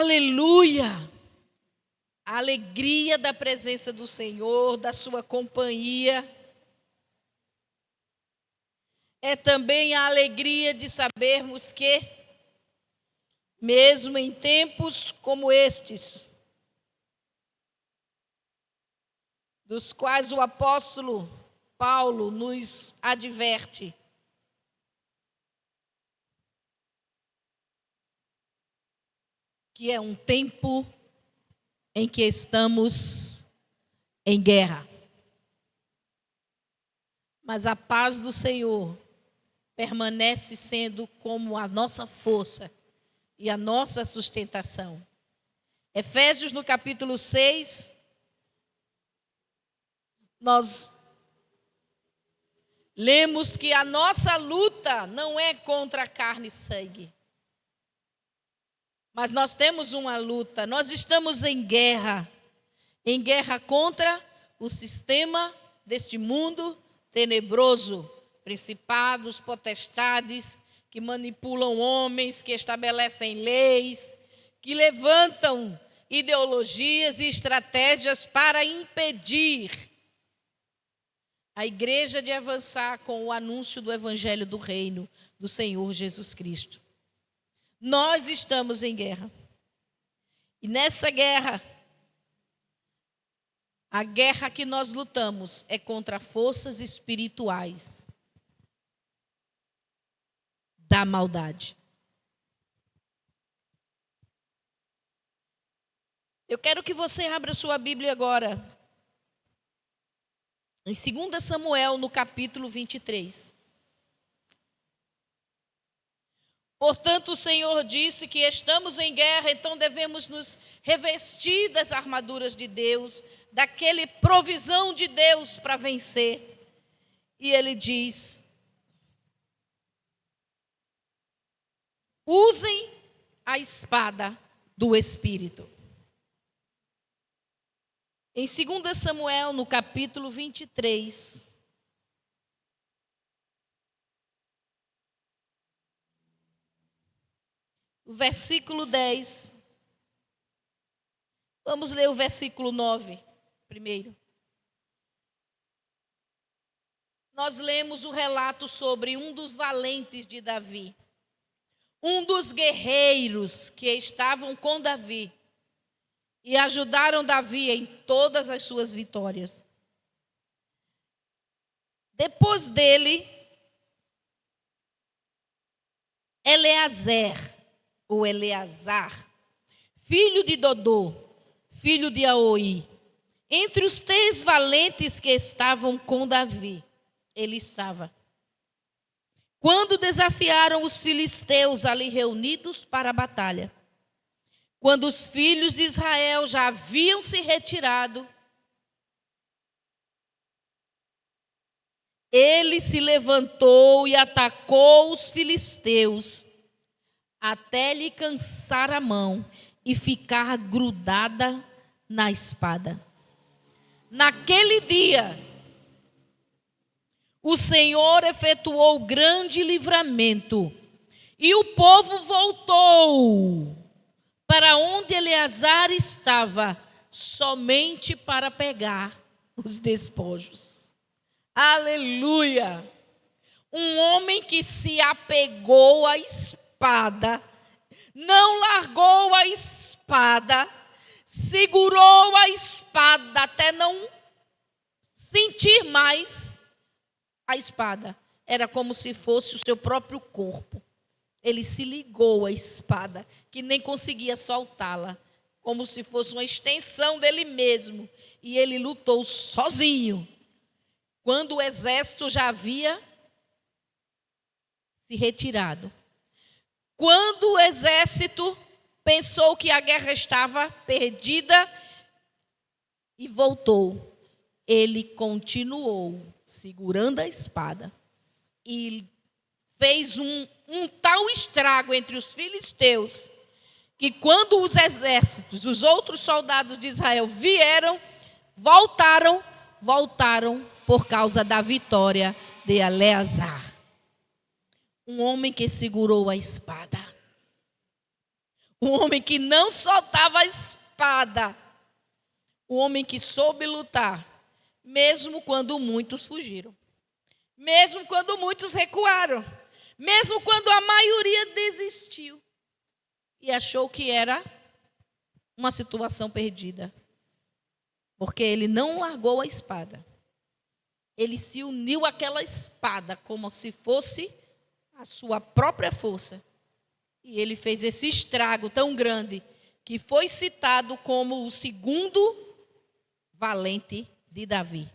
Aleluia! A alegria da presença do Senhor, da sua companhia. É também a alegria de sabermos que, mesmo em tempos como estes, dos quais o apóstolo Paulo nos adverte, que é um tempo em que estamos em guerra. Mas a paz do Senhor permanece sendo como a nossa força e a nossa sustentação. Efésios, no capítulo 6, nós lemos que a nossa luta não é contra carne e sangue. Mas nós temos uma luta, nós estamos em guerra contra o sistema deste mundo tenebroso, principados, potestades, que manipulam homens, que estabelecem leis, que levantam ideologias e estratégias para impedir a igreja de avançar com o anúncio do evangelho do reino do Senhor Jesus Cristo. Nós estamos em guerra. E nessa guerra, a guerra que nós lutamos é contra forças espirituais da maldade. Eu quero que você abra sua Bíblia agora, em 2 Samuel, no capítulo 23. Portanto, o Senhor disse que estamos em guerra, então devemos nos revestir das armaduras de Deus, daquele provisão de Deus para vencer. E Ele diz: usem a espada do Espírito. Em 2 Samuel, no capítulo 23, o versículo 10. Vamos ler o versículo 9 primeiro. Nós lemos o relato sobre um dos valentes de Davi, um dos guerreiros que estavam com Davi e ajudaram Davi em todas as suas vitórias. Depois dele, Eleazar, filho de Dodô, filho de Aoi, entre os 3 valentes que estavam com Davi, ele estava. Quando desafiaram os filisteus ali reunidos para a batalha, quando os filhos de Israel já haviam se retirado, ele se levantou e atacou os filisteus, até lhe cansar a mão e ficar grudada na espada. Naquele dia, o Senhor efetuou grande livramento, e o povo voltou para onde Eleazar estava, somente para pegar os despojos. Aleluia! Um homem que se apegou à espada, não largou a espada, segurou a espada até não sentir mais a espada. Era como se fosse o seu próprio corpo. Ele se ligou à espada, que nem conseguia soltá-la, como se fosse uma extensão dele mesmo. E ele lutou sozinho, quando o exército já havia se retirado. Quando o exército pensou que a guerra estava perdida e voltou, ele continuou segurando a espada e fez um tal estrago entre os filisteus, que quando os exércitos, os outros soldados de Israel vieram, voltaram por causa da vitória de Eleazar. Um homem que segurou a espada. um homem que não soltava a espada, um homem que soube lutar, mesmo quando muitos fugiram, mesmo quando muitos recuaram, mesmo quando a maioria desistiu e achou que era uma situação perdida. Porque ele não largou a espada. Ele se uniu àquela espada como se fosse a sua própria força. E ele fez esse estrago tão grande que foi citado como o segundo valente de Davi.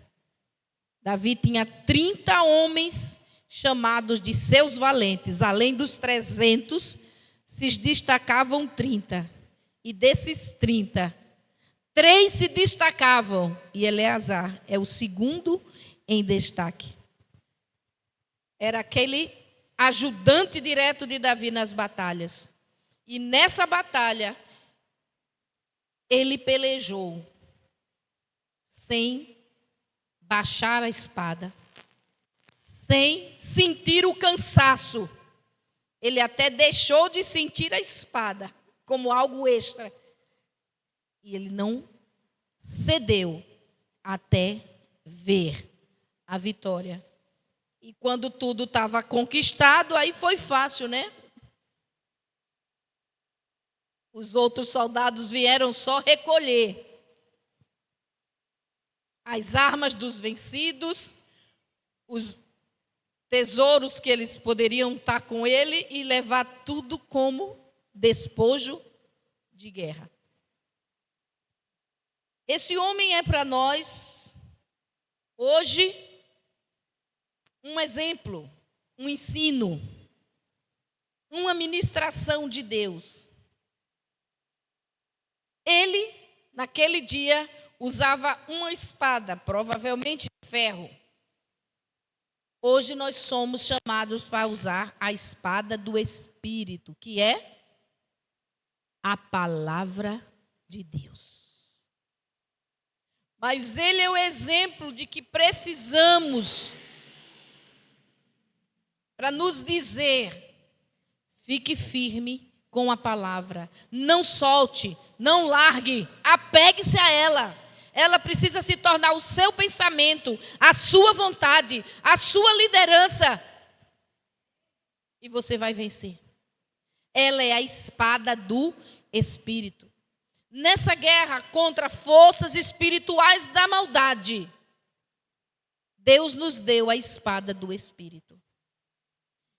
Davi tinha 30 homens chamados de seus valentes. Além dos 300, se destacavam 30. E desses 30, 3 se destacavam. E Eleazar é o segundo em destaque. Era aquele ajudante direto de Davi nas batalhas. E nessa batalha, ele pelejou sem baixar a espada, sem sentir o cansaço. Ele até deixou de sentir a espada como algo extra. E ele não cedeu até ver a vitória. E quando tudo estava conquistado, aí foi fácil, né? Os outros soldados vieram só recolher as armas dos vencidos, os tesouros que eles poderiam estar com ele e levar tudo como despojo de guerra. Esse homem é para nós, hoje, um exemplo, um ensino, uma ministração de Deus. Ele, naquele dia, usava uma espada, provavelmente de ferro. Hoje nós somos chamados para usar a espada do Espírito, que é a palavra de Deus. Mas ele é o exemplo de que precisamos para nos dizer: fique firme com a palavra, não solte, não largue, apegue-se a ela. Ela precisa se tornar o seu pensamento, a sua vontade, a sua liderança. E você vai vencer. Ela é a espada do Espírito. Nessa guerra contra forças espirituais da maldade, Deus nos deu a espada do Espírito.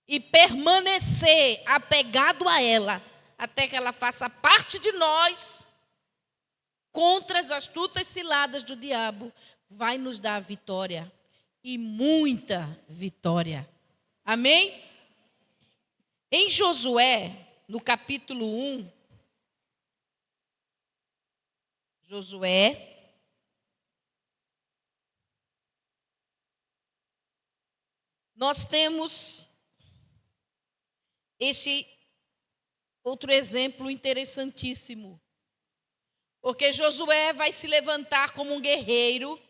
E permanecer apegado a ela, até que ela faça parte de nós, contra as astutas ciladas do diabo, vai nos dar vitória, e muita vitória. Amém? Em Josué, no capítulo 1, Josué, nós temos esse outro exemplo interessantíssimo. Porque Josué vai se levantar como um guerreiro.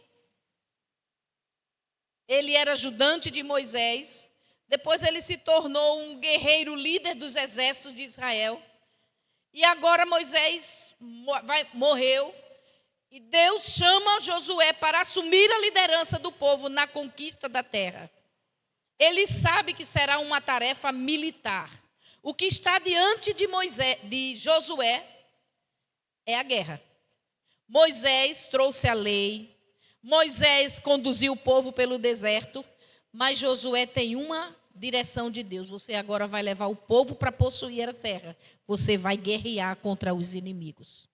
Ele era ajudante de Moisés. Depois ele se tornou um guerreiro líder dos exércitos de Israel. E agora Moisés morreu. E Deus chama Josué para assumir a liderança do povo na conquista da terra. Ele sabe que será uma tarefa militar. O que está diante de Josué é a guerra. Moisés trouxe a lei, Moisés conduziu o povo pelo deserto, mas Josué tem uma direção de Deus: você agora vai levar o povo para possuir a terra, você vai guerrear contra os inimigos.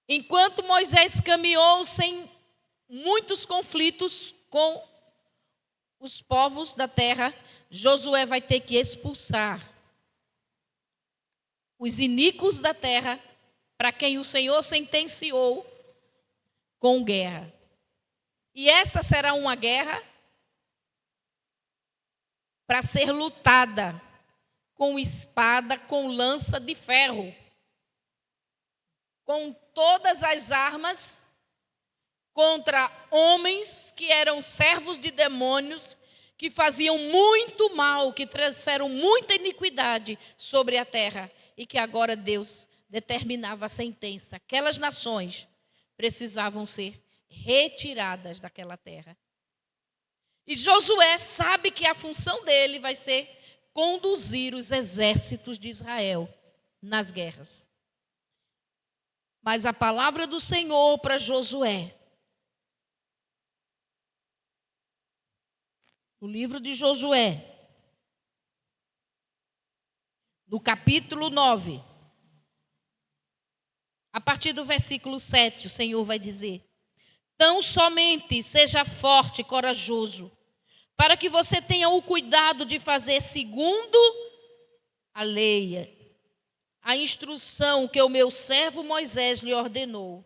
Enquanto Moisés caminhou sem muitos conflitos com os povos da terra, Josué vai ter que expulsar os iníquos da terra, para quem o Senhor sentenciou com guerra. E essa será uma guerra para ser lutada com espada, com lança de ferro, com todas as armas, contra homens que eram servos de demônios, que faziam muito mal, que trouxeram muita iniquidade sobre a terra, e que agora Deus determinava a sentença. Aquelas nações precisavam ser retiradas daquela terra. E Josué sabe que a função dele vai ser conduzir os exércitos de Israel nas guerras. Mas a palavra do Senhor para Josué, no livro de Josué, no capítulo 9, a partir do versículo 7, o Senhor vai dizer: tão somente seja forte e corajoso, para que você tenha o cuidado de fazer segundo a lei, a instrução que o meu servo Moisés lhe ordenou.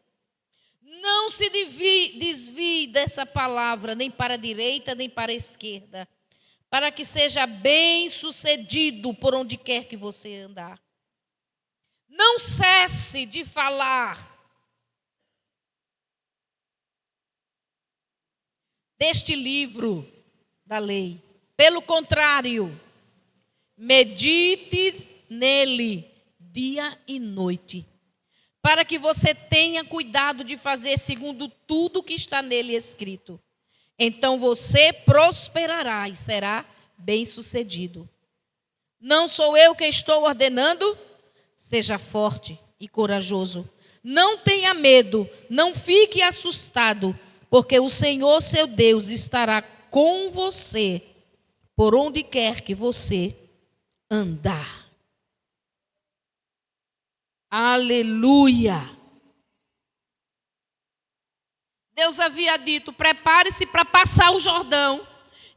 Não se desvie dessa palavra, nem para a direita, nem para a esquerda, para que seja bem sucedido por onde quer que você andar. Não cesse de falar deste livro da lei. Pelo contrário, medite nele dia e noite, para que você tenha cuidado de fazer segundo tudo que está nele escrito. Então você prosperará e será bem-sucedido. Não sou eu que estou ordenando? Seja forte e corajoso. Não tenha medo, não fique assustado, porque o Senhor, seu Deus, estará com você por onde quer que você andar. Aleluia! Deus havia dito: prepare-se para passar o Jordão,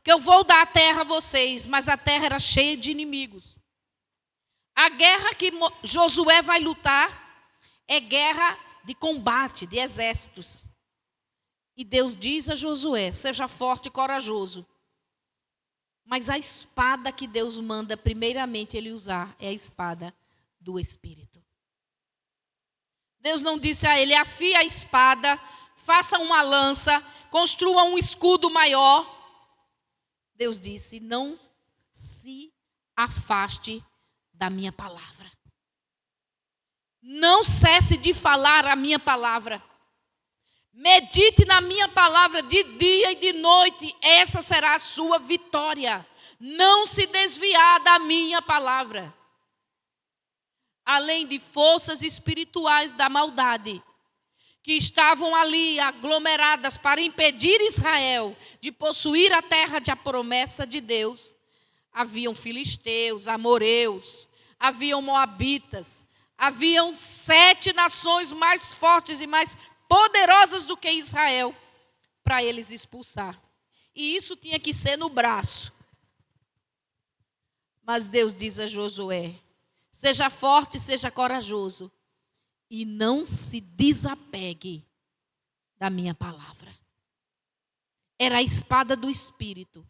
que eu vou dar a terra a vocês. Mas a terra era cheia de inimigos. A guerra que Josué vai lutar é guerra de combate, de exércitos. E Deus diz a Josué: seja forte e corajoso. Mas a espada que Deus manda primeiramente ele usar é a espada do Espírito. Deus não disse a ele: afie a espada, faça uma lança, construa um escudo maior. Deus disse: não se afaste da minha palavra. Não cesse de falar a minha palavra. Medite na minha palavra de dia e de noite. Essa será a sua vitória. Não se desviar da minha palavra. Além de forças espirituais da maldade, que estavam ali aglomeradas para impedir Israel de possuir a terra de a promessa de Deus, haviam filisteus, amoreus, haviam moabitas, haviam 7 nações mais fortes e mais poderosas do que Israel para eles expulsar. E isso tinha que ser no braço. Mas Deus diz a Josué: seja forte, seja corajoso e não se desapegue da minha palavra. Era a espada do Espírito,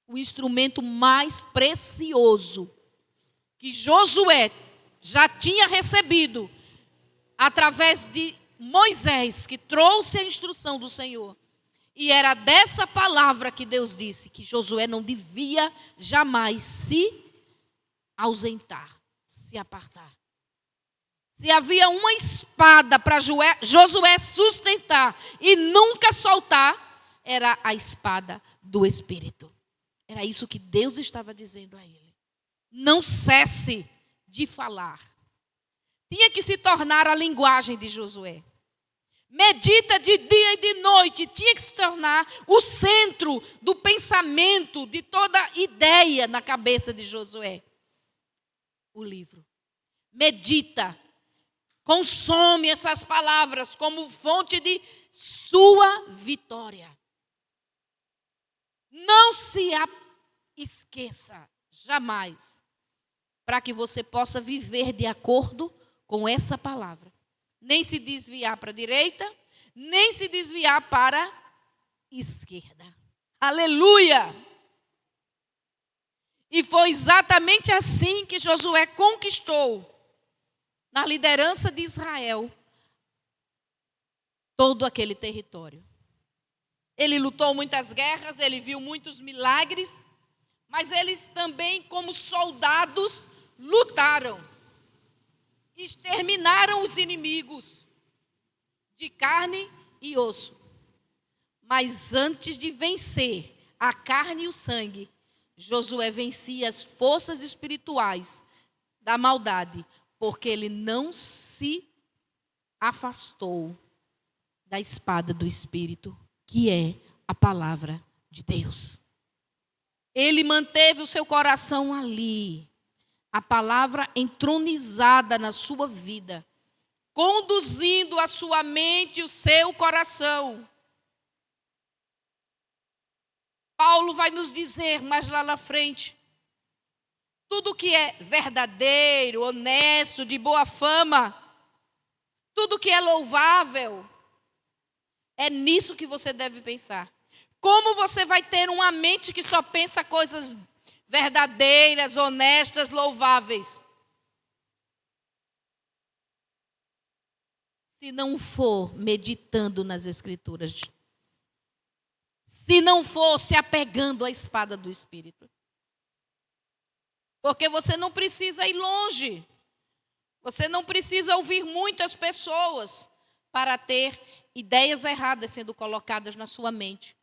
o instrumento mais precioso que Josué já tinha recebido através de Moisés, que trouxe a instrução do Senhor. E era dessa palavra que Deus disse que Josué não devia jamais se ausentar, se apartar. Se havia uma espada para Josué sustentar e nunca soltar, era a espada do Espírito. Era isso que Deus estava dizendo a ele. Não cesse de falar. Tinha que se tornar a linguagem de Josué. Medita de dia e de noite. Tinha que se tornar o centro do pensamento, de toda ideia na cabeça de Josué. O livro. Medita. Consome essas palavras como fonte de sua vitória. Não se esqueça jamais, para que você possa viver de acordo com essa palavra. Nem se desviar para a direita, nem se desviar para a esquerda. Aleluia! E foi exatamente assim que Josué conquistou, na liderança de Israel, todo aquele território. Ele lutou muitas guerras, ele viu muitos milagres, mas eles também, como soldados, lutaram. Exterminaram os inimigos de carne e osso. Mas antes de vencer a carne e o sangue, Josué vencia as forças espirituais da maldade, porque ele não se afastou da espada do Espírito, que é a palavra de Deus. Ele manteve o seu coração ali, a palavra entronizada na sua vida, conduzindo a sua mente e o seu coração. Paulo vai nos dizer mais lá na frente, tudo que é verdadeiro, honesto, de boa fama, tudo que é louvável, é nisso que você deve pensar. Como você vai ter uma mente que só pensa coisas verdadeiras, honestas, louváveis? Se não for meditando nas Escrituras, se não for se apegando à espada do Espírito. Porque você não precisa ir longe. Você não precisa ouvir muitas pessoas para ter ideias erradas sendo colocadas na sua mente.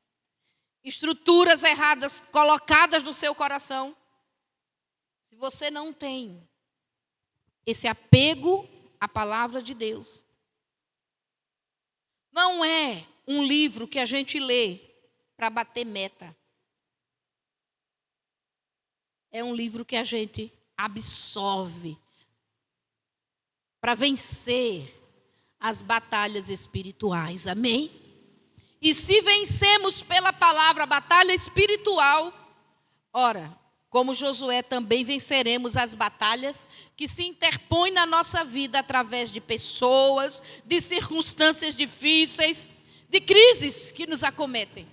Estruturas erradas colocadas no seu coração. Se você não tem esse apego à palavra de Deus, não é um livro que a gente lê para bater meta. É um livro que a gente absorve para vencer as batalhas espirituais. Amém? E se vencemos pela palavra a batalha espiritual, ora, como Josué, também venceremos as batalhas que se interpõem na nossa vida através de pessoas, de circunstâncias difíceis, de crises que nos acometem.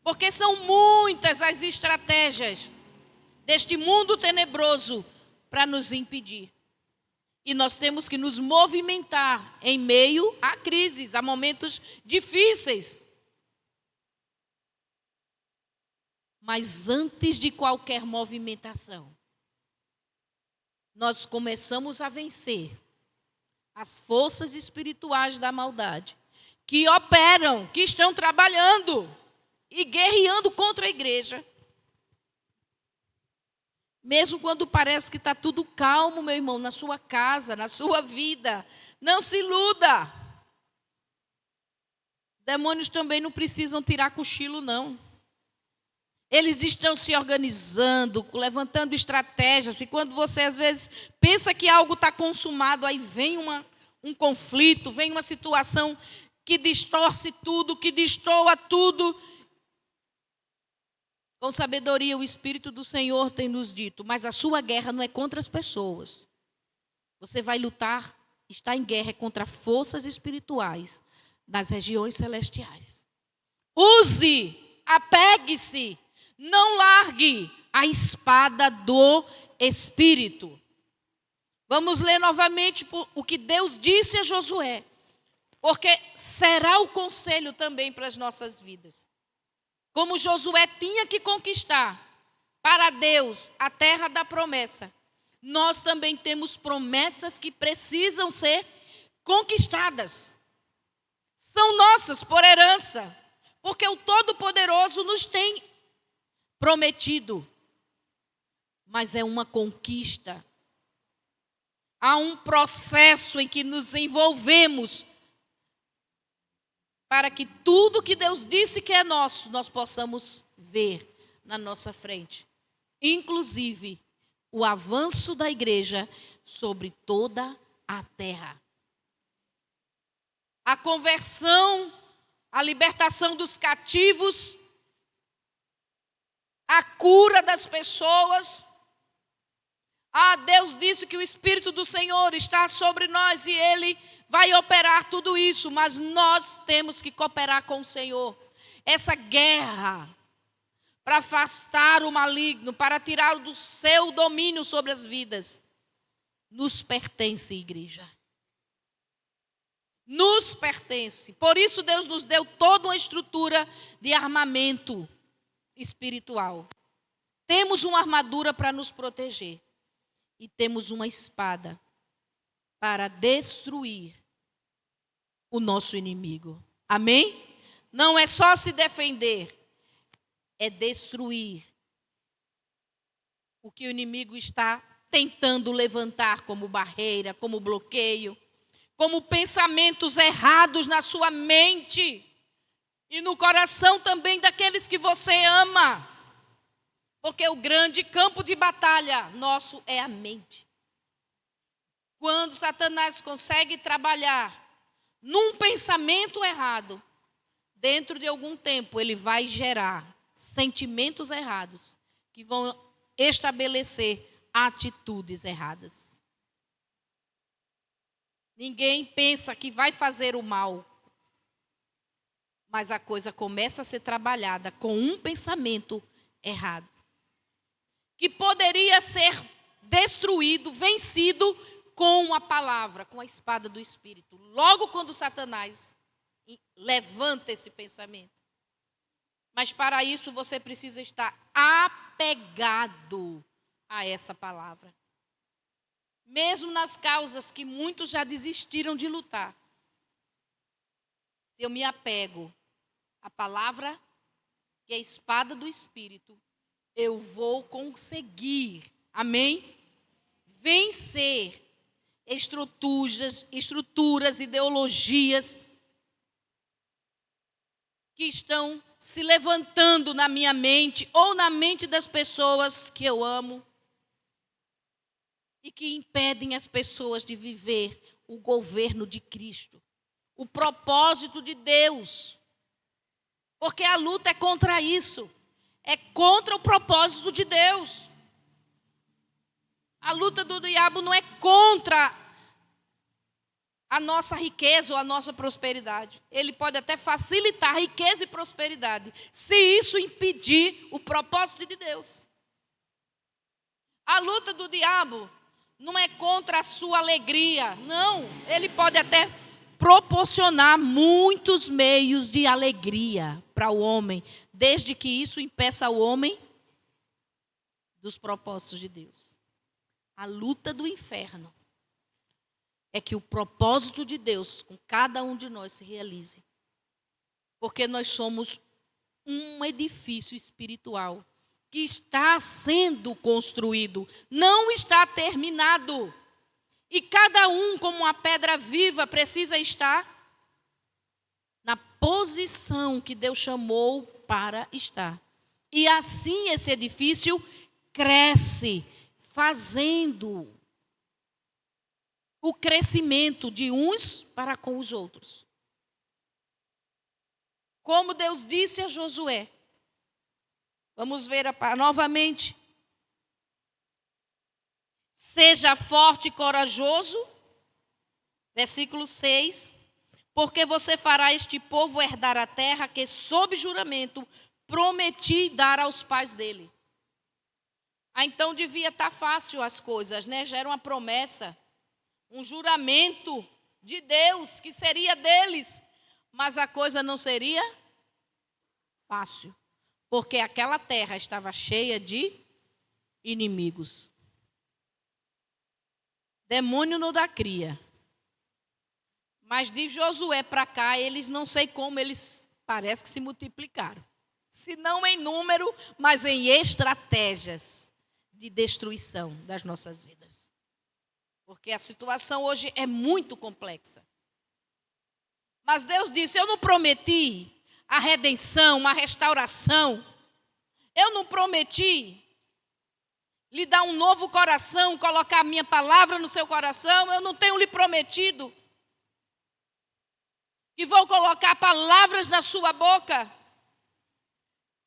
Porque são muitas as estratégias deste mundo tenebroso para nos impedir. E nós temos que nos movimentar em meio a crises, a momentos difíceis. Mas antes de qualquer movimentação, nós começamos a vencer as forças espirituais da maldade, que operam, que estão trabalhando e guerreando contra a igreja. Mesmo quando parece que está tudo calmo, meu irmão, na sua casa, na sua vida, não se iluda. Demônios também não precisam tirar cochilo, não. Eles estão se organizando, levantando estratégias, e quando você às vezes pensa que algo está consumado, aí vem um conflito, vem uma situação que distorce tudo, que destoa tudo. Com sabedoria, o Espírito do Senhor tem nos dito, mas a sua guerra não é contra as pessoas. Você vai lutar, está em guerra contra forças espirituais das regiões celestiais. Use, apegue-se, não largue a espada do Espírito. Vamos ler novamente o que Deus disse a Josué, porque será o conselho também para as nossas vidas. Como Josué tinha que conquistar para Deus a terra da promessa, nós também temos promessas que precisam ser conquistadas. São nossas por herança, porque o Todo-Poderoso nos tem prometido. Mas é uma conquista. Há um processo em que nos envolvemos para que tudo que Deus disse que é nosso, nós possamos ver na nossa frente. Inclusive, o avanço da igreja sobre toda a terra. A conversão, a libertação dos cativos, a cura das pessoas. Deus disse que o Espírito do Senhor está sobre nós e Ele vai operar tudo isso, mas nós temos que cooperar com o Senhor. Essa guerra para afastar o maligno, para tirar do seu domínio sobre as vidas, nos pertence, igreja. Nos pertence. Por isso Deus nos deu toda uma estrutura de armamento espiritual. temos uma armadura para nos proteger e temos uma espada para destruir o nosso inimigo. Amém? Não é só se defender, é destruir o que o inimigo está tentando levantar como barreira, como bloqueio, como pensamentos errados na sua mente e no coração também daqueles que você ama. Porque o grande campo de batalha nosso é a mente. Quando Satanás consegue trabalhar num pensamento errado, dentro de algum tempo ele vai gerar sentimentos errados que vão estabelecer atitudes erradas. Ninguém pensa que vai fazer o mal, mas a coisa começa a ser trabalhada com um pensamento errado, que poderia ser destruído, vencido com a palavra, com a espada do Espírito. Logo quando Satanás levanta esse pensamento. Mas para isso você precisa estar apegado a essa palavra. Mesmo nas causas que muitos já desistiram de lutar. Se eu me apego à palavra, que é a espada do Espírito, eu vou conseguir, amém? Vencer estruturas, ideologias que estão se levantando na minha mente ou na mente das pessoas que eu amo e que impedem as pessoas de viver o governo de Cristo, o propósito de Deus. Porque a luta é contra isso, é contra o propósito de Deus. A luta do diabo não é contra a nossa riqueza ou a nossa prosperidade. Ele pode até facilitar a riqueza e prosperidade, se isso impedir o propósito de Deus. A luta do diabo não é contra a sua alegria, não. Ele pode até proporcionar muitos meios de alegria para o homem, desde que isso impeça o homem dos propósitos de Deus. A luta do inferno é que o propósito de Deus com cada um de nós se realize. Porque nós somos um edifício espiritual que está sendo construído, não está terminado. E cada um, como uma pedra viva, precisa estar na posição que Deus chamou para estar. E assim esse edifício cresce, fazendo o crescimento de uns para com os outros. Como Deus disse a Josué. Vamos ver novamente. Seja forte e corajoso. Versículo 6. Porque você fará este povo herdar a terra que, sob juramento, prometi dar aos pais dele. Então devia estar fácil as coisas, né? Já era uma promessa, um juramento de Deus que seria deles. Mas a coisa não seria fácil, porque aquela terra estava cheia de inimigos. Demônio não dá cria. Mas de Josué para cá, eles não sei como, eles parece que se multiplicaram. Se não em número, mas em estratégias de destruição das nossas vidas. Porque a situação hoje é muito complexa. Mas Deus disse, eu não prometi a redenção, a restauração. Eu não prometi lhe dar um novo coração, colocar a minha palavra no seu coração. Eu não tenho lhe prometido que vou colocar palavras na sua boca.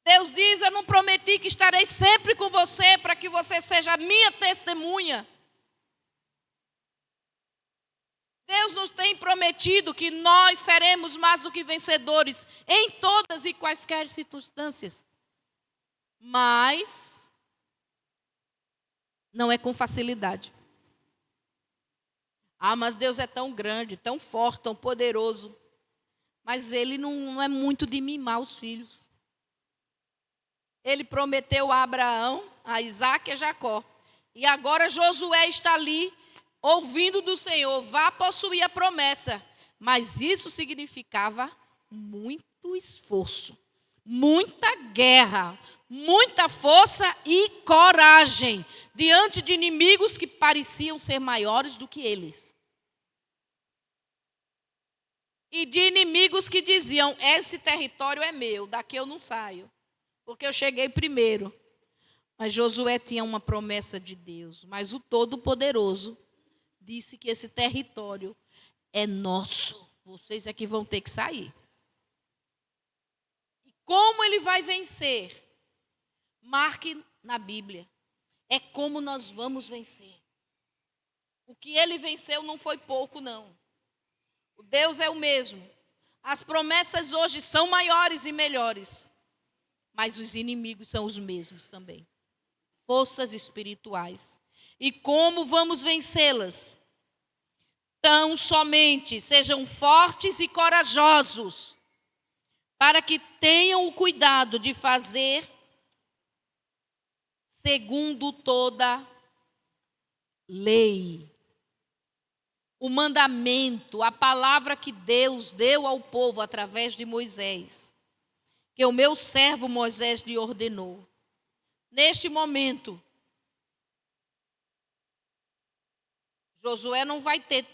Deus diz, eu não prometi que estarei sempre com você para que você seja minha testemunha. Deus nos tem prometido que nós seremos mais do que vencedores em todas e quaisquer circunstâncias. Mas não é com facilidade. Ah, mas Deus é tão grande, tão forte, tão poderoso. Mas Ele não é muito de mimar os filhos. Ele prometeu a Abraão a Isaac e a Jacó. E agora Josué está ali, ouvindo do Senhor, vá possuir a promessa. Mas isso significava muito esforço, muita guerra, muita força e coragem, diante de inimigos que pareciam ser maiores do que eles. E de inimigos que diziam, esse território é meu, daqui eu não saio, porque eu cheguei primeiro. Mas Josué tinha uma promessa de Deus, mas o Todo-Poderoso disse que esse território é nosso, vocês é que vão ter que sair. E como ele vai vencer? Marque na Bíblia, é como nós vamos vencer. O que ele venceu não foi pouco, não. O Deus é o mesmo. As promessas hoje são maiores e melhores, mas os inimigos são os mesmos também. Forças espirituais. E como vamos vencê-las? Tão somente sejam fortes e corajosos, para que tenham o cuidado de fazer segundo toda lei. O mandamento, a palavra que Deus deu ao povo através de Moisés, que o meu servo Moisés lhe ordenou. Neste momento, Josué não vai ter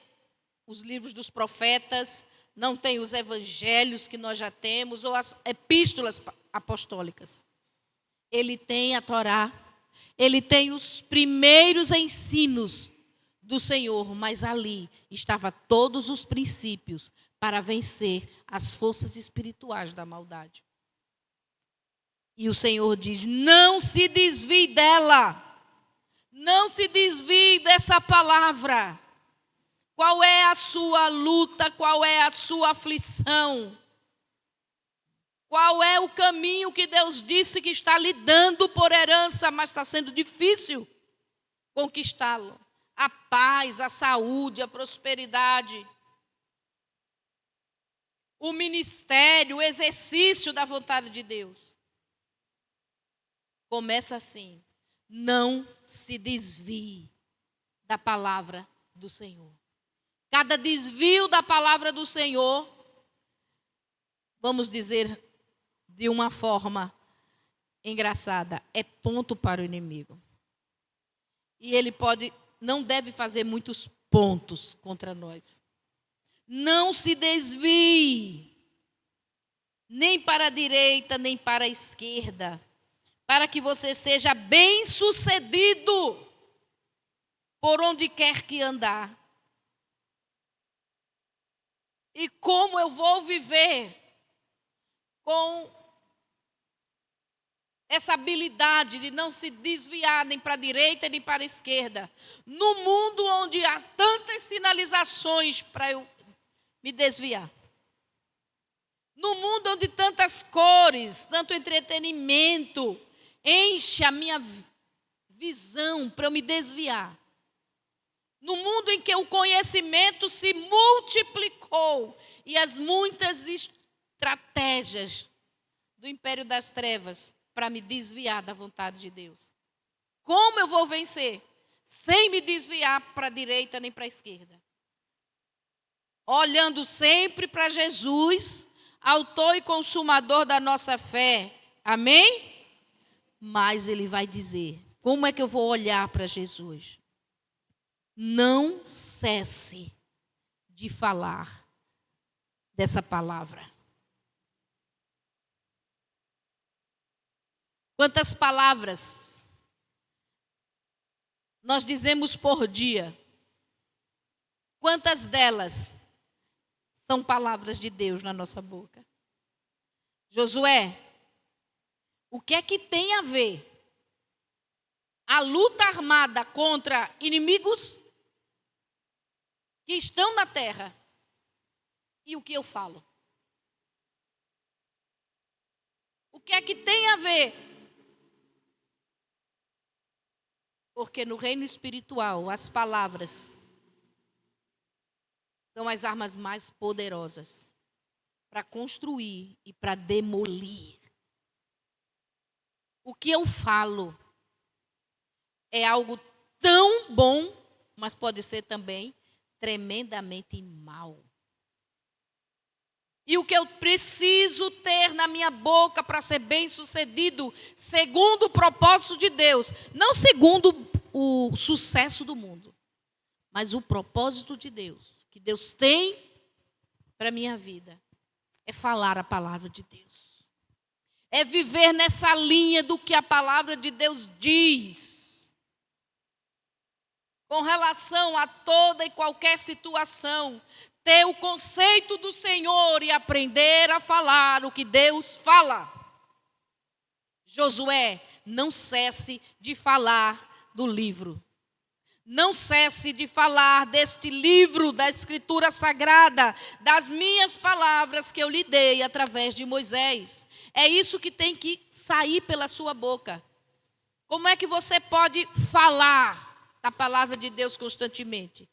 os livros dos profetas, não tem os evangelhos que nós já temos, ou as epístolas apostólicas. Ele tem a Torá, ele tem os primeiros ensinos do Senhor, mas ali estavam todos os princípios para vencer as forças espirituais da maldade. E o Senhor diz, não se desvie dela, não se desvie dessa palavra. Qual é a sua luta, qual é a sua aflição? Qual é o caminho que Deus disse que está lhe dando por herança, mas está sendo difícil conquistá-lo? A paz, a saúde, a prosperidade, o ministério, o exercício da vontade de Deus. Começa assim, não se desvie da palavra do Senhor. Cada desvio da palavra do Senhor, vamos dizer de uma forma engraçada, é ponto para o inimigo. E ele não deve fazer muitos pontos contra nós. Não se desvie, nem para a direita, nem para a esquerda, para que você seja bem-sucedido por onde quer que andar. E como eu vou viver com essa habilidade de não se desviar nem para a direita nem para a esquerda, no mundo onde há tantas sinalizações para eu me desviar, no mundo onde tantas cores, tanto entretenimento enche a minha visão para eu me desviar, no mundo em que o conhecimento se multiplicou e as muitas estratégias do império das trevas para me desviar da vontade de Deus. Como eu vou vencer? Sem me desviar para a direita nem para a esquerda. Olhando sempre para Jesus, autor e consumador da nossa fé. Amém? Mas ele vai dizer, como é que eu vou olhar para Jesus? Não cesse de falar dessa palavra. Quantas palavras nós dizemos por dia? Quantas delas são palavras de Deus na nossa boca? Josué, o que é que tem a ver a luta armada contra inimigos que estão na terra e o que eu falo? O que é que tem a ver? Porque no reino espiritual, as palavras são as armas mais poderosas para construir e para demolir. O que eu falo é algo tão bom, mas pode ser também tremendamente mal. E o que eu preciso ter na minha boca para ser bem-sucedido, segundo o propósito de Deus, não segundo o sucesso do mundo, mas o propósito de Deus, que Deus tem para a minha vida, é falar a palavra de Deus. É viver nessa linha do que a palavra de Deus diz, com relação a toda e qualquer situação, ter o conceito do Senhor e aprender a falar o que Deus fala. Josué, não cesse de falar do livro. Não cesse de falar deste livro da Escritura Sagrada, das minhas palavras que eu lhe dei através de Moisés. É isso que tem que sair pela sua boca. Como é que você pode falar da palavra de Deus constantemente?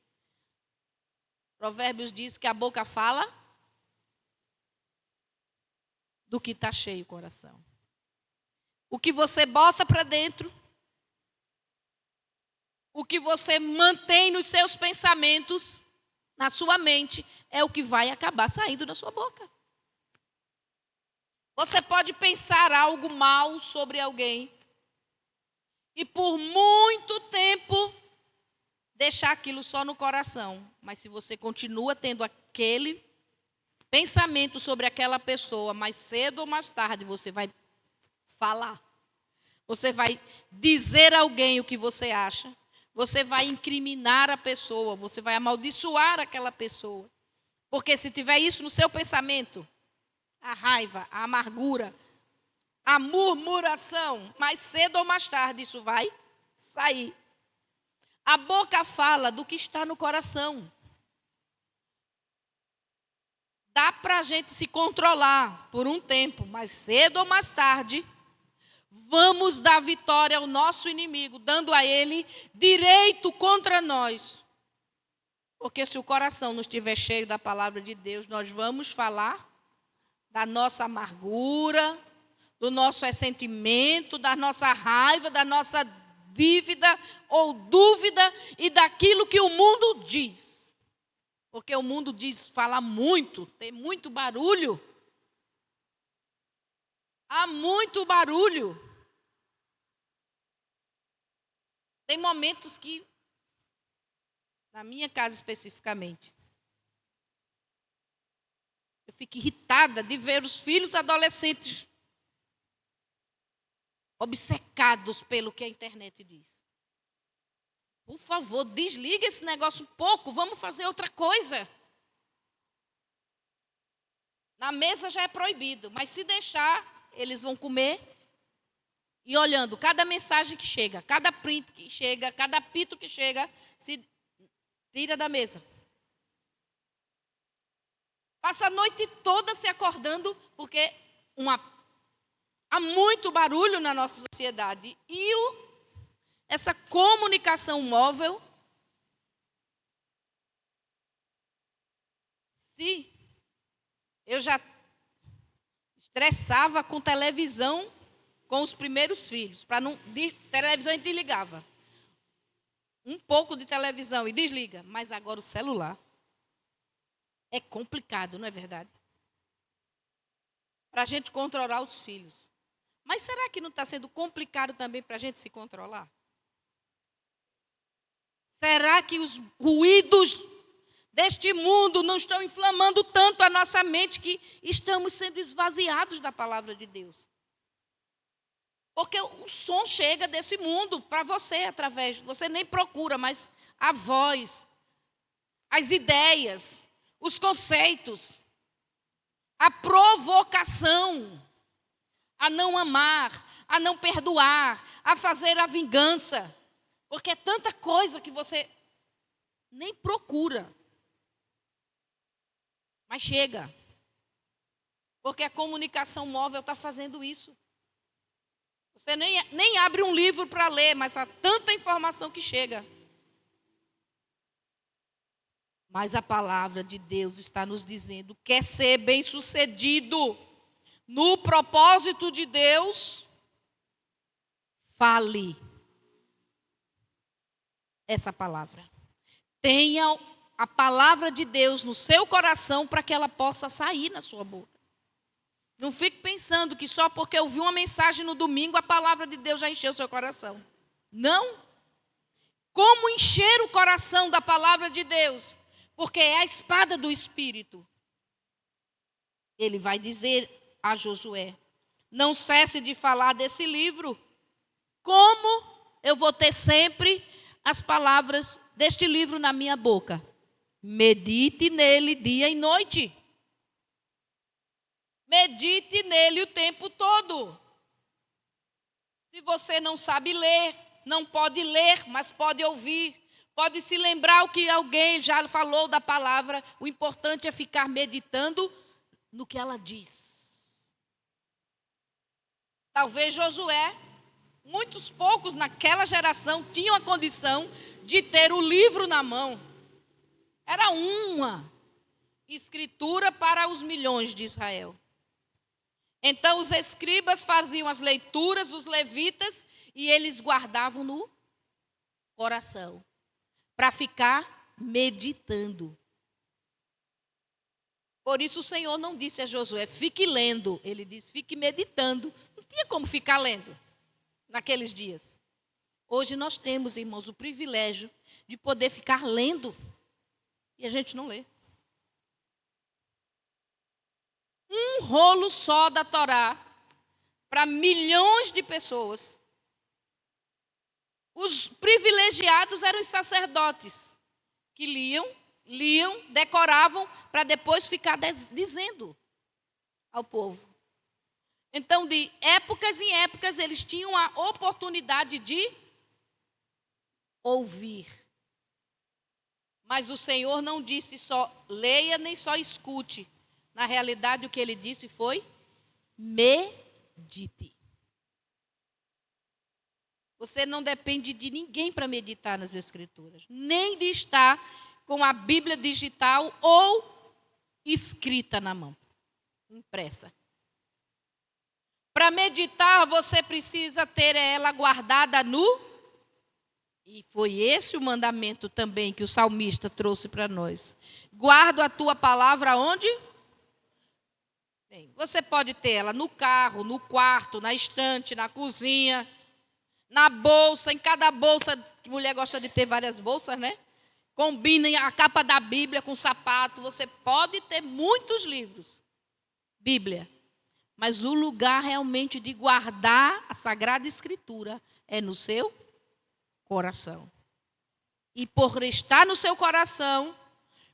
Provérbios diz que a boca fala do que está cheio o coração. O que você bota para dentro, o que você mantém nos seus pensamentos, na sua mente, é o que vai acabar saindo da sua boca. Você pode pensar algo mal sobre alguém e por muito tempo deixar aquilo só no coração. Mas se você continua tendo aquele pensamento sobre aquela pessoa, mais cedo ou mais tarde você vai falar. Você vai dizer a alguém o que você acha. Você vai incriminar a pessoa. Você vai amaldiçoar aquela pessoa. Porque se tiver isso no seu pensamento, a raiva, a amargura, a murmuração, mais cedo ou mais tarde isso vai sair. A boca fala do que está no coração. Dá para a gente se controlar por um tempo, mais cedo ou mais tarde, vamos dar vitória ao nosso inimigo, dando a ele direito contra nós. Porque se o coração não estiver cheio da palavra de Deus, nós vamos falar da nossa amargura, do nosso ressentimento, da nossa raiva, da nossa dívida ou dúvida e daquilo que o mundo diz. Porque o mundo diz, fala muito, tem muito barulho. Há muito barulho. Tem momentos que, na minha casa especificamente, eu fico irritada de ver os filhos adolescentes obcecados pelo que a internet diz. Por favor, desliga esse negócio um pouco, vamos fazer outra coisa. Na mesa já é proibido, mas se deixar, eles vão comer e olhando cada mensagem que chega, cada print que chega, cada apito que chega, se tira da mesa. Passa a noite toda se acordando, porque há muito barulho na nossa sociedade. E essa comunicação móvel, se eu já estressava com televisão com os primeiros filhos, televisão a gente desligava. Um pouco de televisão e desliga, mas agora o celular é complicado, não é verdade? Para a gente controlar os filhos. Mas será que não está sendo complicado também para a gente se controlar? Será que os ruídos deste mundo não estão inflamando tanto a nossa mente que estamos sendo esvaziados da palavra de Deus? Porque o som chega desse mundo para você através, você nem procura, mas a voz, as ideias, os conceitos, a provocação a não amar, a não perdoar, a fazer a vingança. Porque é tanta coisa que você nem procura. Mas chega. Porque a comunicação móvel está fazendo isso. Você nem abre um livro para ler, mas há tanta informação que chega. Mas a palavra de Deus está nos dizendo: quer ser bem-sucedido no propósito de Deus, fale. essa palavra. Tenha a palavra de Deus no seu coração para que ela possa sair na sua boca. Não fique pensando que só porque eu vi uma mensagem no domingo, a palavra de Deus já encheu o seu coração. Não. Como encher o coração da palavra de Deus? Porque é a espada do Espírito. Ele vai dizer a Josué: não cesse de falar desse livro. Como eu vou ter sempre as palavras deste livro na minha boca? Medite nele dia e noite. Medite nele o tempo todo. Se você não sabe ler, não pode ler, mas pode ouvir. Pode se lembrar o que alguém já falou da palavra. O importante é ficar meditando no que ela diz. Talvez Josué, muitos poucos naquela geração tinham a condição de ter o livro na mão. Era uma escritura para os milhões de Israel. Então os escribas faziam as leituras, os levitas, e eles guardavam no coração, para ficar meditando. Por isso o Senhor não disse a Josué: fique lendo. Ele disse: fique meditando. Não tinha como ficar lendo naqueles dias. Hoje nós temos, irmãos, o privilégio de poder ficar lendo. E a gente não lê. Um rolo só da Torá para milhões de pessoas. Os privilegiados eram os sacerdotes que liam, decoravam para depois ficar dizendo ao povo. Então, de épocas em épocas, eles tinham a oportunidade de ouvir. Mas o Senhor não disse só leia, nem só escute. Na realidade, o que ele disse foi: medite. Você não depende de ninguém para meditar nas Escrituras, nem de estar com a Bíblia digital ou escrita na mão, impressa. Para meditar, você precisa ter ela guardada E foi esse o mandamento também que o salmista trouxe para nós. Guardo a tua palavra onde? Bem, você pode ter ela no carro, no quarto, na estante, na cozinha, na bolsa, em cada bolsa. Que mulher gosta de ter várias bolsas, né? Combinem a capa da Bíblia com o sapato. Você pode ter muitos livros, Bíblia. Mas o lugar realmente de guardar a Sagrada Escritura é no seu coração. E por estar no seu coração,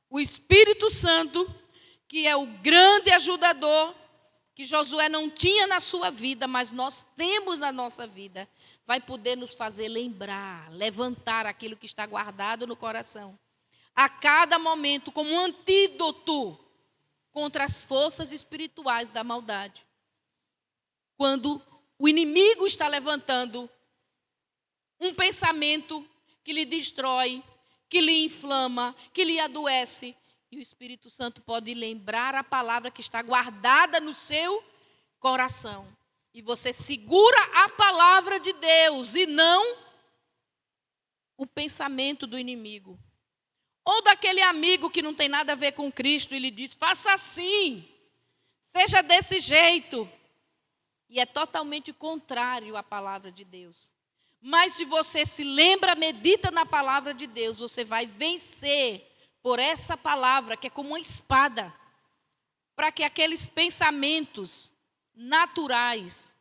o Espírito Santo, que é o grande ajudador, que Josué não tinha na sua vida, mas nós temos na nossa vida, vai poder nos fazer lembrar, levantar aquilo que está guardado no coração. A cada momento, como um antídoto contra as forças espirituais da maldade. Quando o inimigo está levantando um pensamento que lhe destrói, que lhe inflama, que lhe adoece, e o Espírito Santo pode lembrar a palavra que está guardada no seu coração. E você segura a palavra de Deus e não o pensamento do inimigo. Ou daquele amigo que não tem nada a ver com Cristo e lhe diz: faça assim, seja desse jeito. E é totalmente contrário à palavra de Deus. Mas se você se lembra, medita na palavra de Deus, você vai vencer por essa palavra, que é como uma espada, para que aqueles pensamentos naturais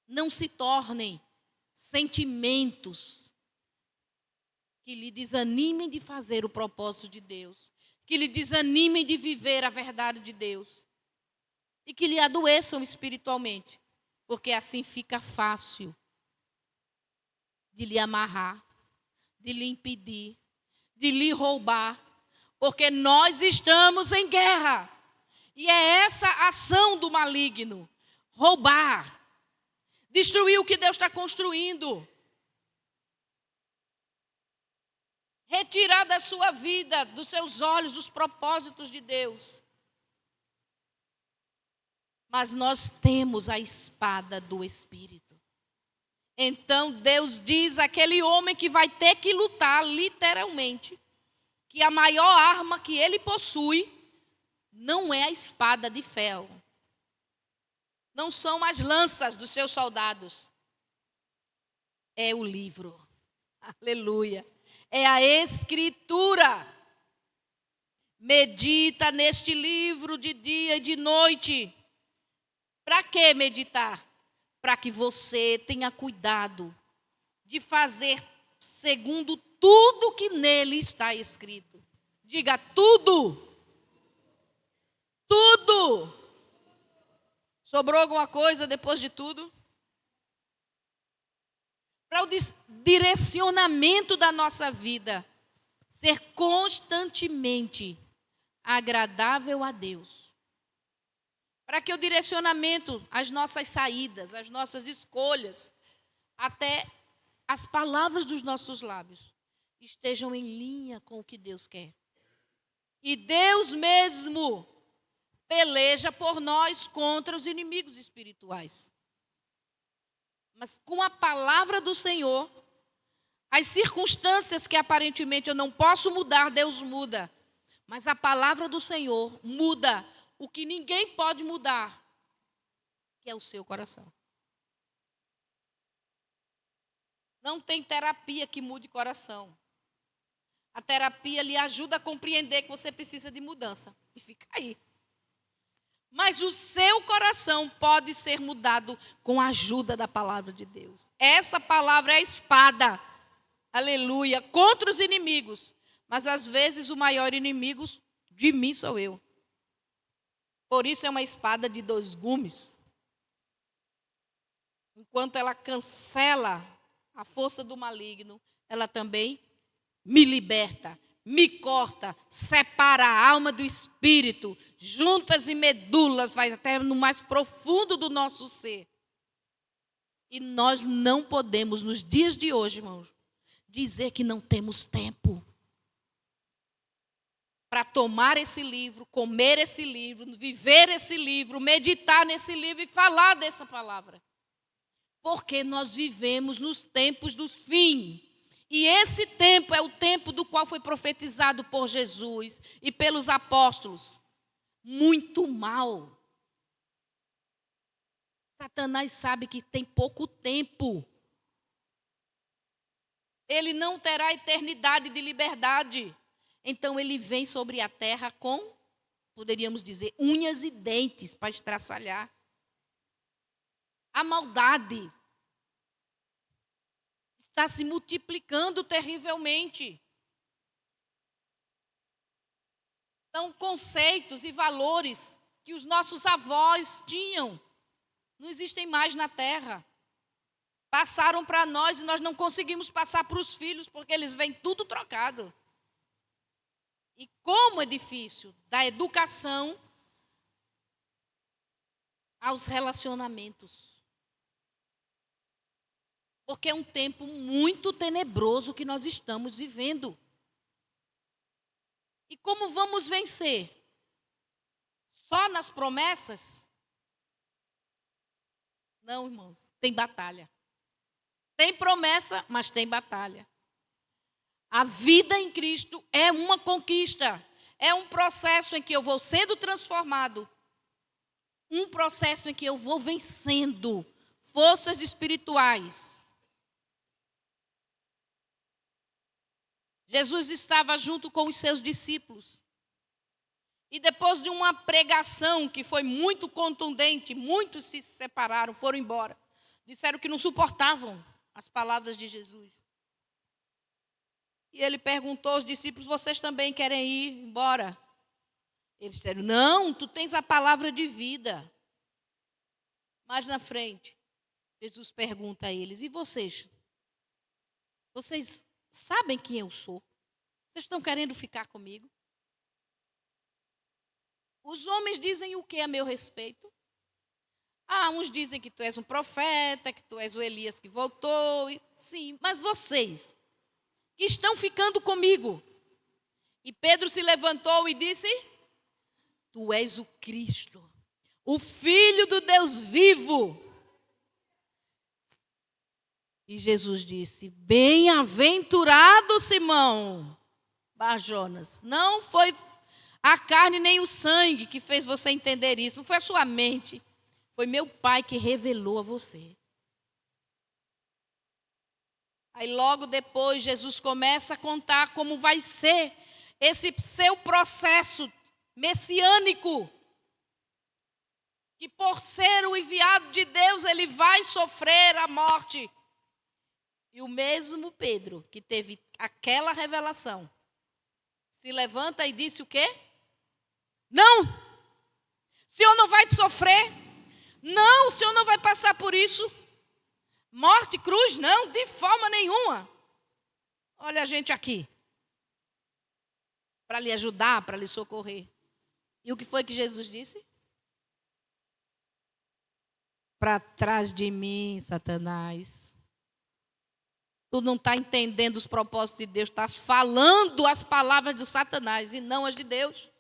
não se tornem sentimentos que lhe desanimem de fazer o propósito de Deus, que lhe desanimem de viver a verdade de Deus e que lhe adoeçam espiritualmente, porque assim fica fácil de lhe amarrar, de lhe impedir, de lhe roubar, porque nós estamos em guerra. E é essa ação do maligno: roubar, destruir o que Deus está construindo, retirar da sua vida, dos seus olhos, os propósitos de Deus. Mas nós temos a espada do Espírito. Então Deus diz àquele homem que vai ter que lutar literalmente, que a maior arma que ele possui não é a espada de ferro, não são as lanças dos seus soldados, é o livro. Aleluia. É a Escritura. Medita neste livro de dia e de noite. Para que meditar? Para que você tenha cuidado de fazer segundo tudo que nele está escrito. Diga tudo. Tudo. Sobrou alguma coisa depois de tudo? Para o direcionamento da nossa vida ser constantemente agradável a Deus. Para que o direcionamento, as nossas saídas, as nossas escolhas, até as palavras dos nossos lábios estejam em linha com o que Deus quer. E Deus mesmo peleja por nós contra os inimigos espirituais. Mas com a palavra do Senhor, as circunstâncias que aparentemente eu não posso mudar, Deus muda. Mas a palavra do Senhor muda o que ninguém pode mudar, que é o seu coração. Não tem terapia que mude coração. A terapia lhe ajuda a compreender que você precisa de mudança. E fica aí. Mas o seu coração pode ser mudado com a ajuda da palavra de Deus. Essa palavra é a espada, aleluia, contra os inimigos. Mas às vezes o maior inimigo de mim sou eu. Por isso é uma espada de 2 gumes. Enquanto ela cancela a força do maligno, ela também me liberta, me corta, separa a alma do espírito, juntas e medulas, vai até no mais profundo do nosso ser. E nós não podemos, nos dias de hoje, irmãos, dizer que não temos tempo para tomar esse livro, comer esse livro, viver esse livro, meditar nesse livro e falar dessa palavra. Porque nós vivemos nos tempos dos fins. E esse tempo é o tempo do qual foi profetizado por Jesus e pelos apóstolos. Muito mal. Satanás sabe que tem pouco tempo. Ele não terá eternidade de liberdade. Então ele vem sobre a terra com, poderíamos dizer, unhas e dentes para estraçalhar. A maldade está se multiplicando terrivelmente. São conceitos e valores que os nossos avós tinham. Não existem mais na terra. Passaram para nós e nós não conseguimos passar para os filhos, porque eles vêm tudo trocado. E como é difícil, da educação aos relacionamentos. Porque é um tempo muito tenebroso que nós estamos vivendo. E como vamos vencer? Só nas promessas? Não, irmãos, tem batalha. Tem promessa, mas tem batalha. A vida em Cristo é uma conquista. É um processo em que eu vou sendo transformado. Um processo em que eu vou vencendo forças espirituais. Jesus estava junto com os seus discípulos. E depois de uma pregação que foi muito contundente, muitos se separaram, foram embora. Disseram que não suportavam as palavras de Jesus. E ele perguntou aos discípulos, vocês também querem ir embora? Eles disseram, não, tu tens a palavra de vida. Mais na frente, Jesus pergunta a eles, e vocês? Vocês sabem quem eu sou? Vocês estão querendo ficar comigo? Os homens dizem o que a meu respeito? Uns dizem que tu és um profeta, que tu és o Elias que voltou. Sim, mas vocês que estão ficando comigo. E Pedro se levantou e disse, tu és o Cristo, o Filho do Deus vivo. E Jesus disse: bem-aventurado Simão Bar-Jonas, não foi a carne nem o sangue que fez você entender isso, não foi a sua mente, foi meu Pai que revelou a você. Aí logo depois Jesus começa a contar como vai ser esse seu processo messiânico, que por ser o enviado de Deus, ele vai sofrer a morte. E o mesmo Pedro, que teve aquela revelação, se levanta e disse o quê? Não! O senhor não vai sofrer? Não, o senhor não vai passar por isso. Morte, cruz, não, de forma nenhuma. Olha a gente aqui, para lhe ajudar, para lhe socorrer. E o que foi que Jesus disse? Para trás de mim, Satanás. Tu não está entendendo os propósitos de Deus, estás falando as palavras do Satanás e não as de Deus.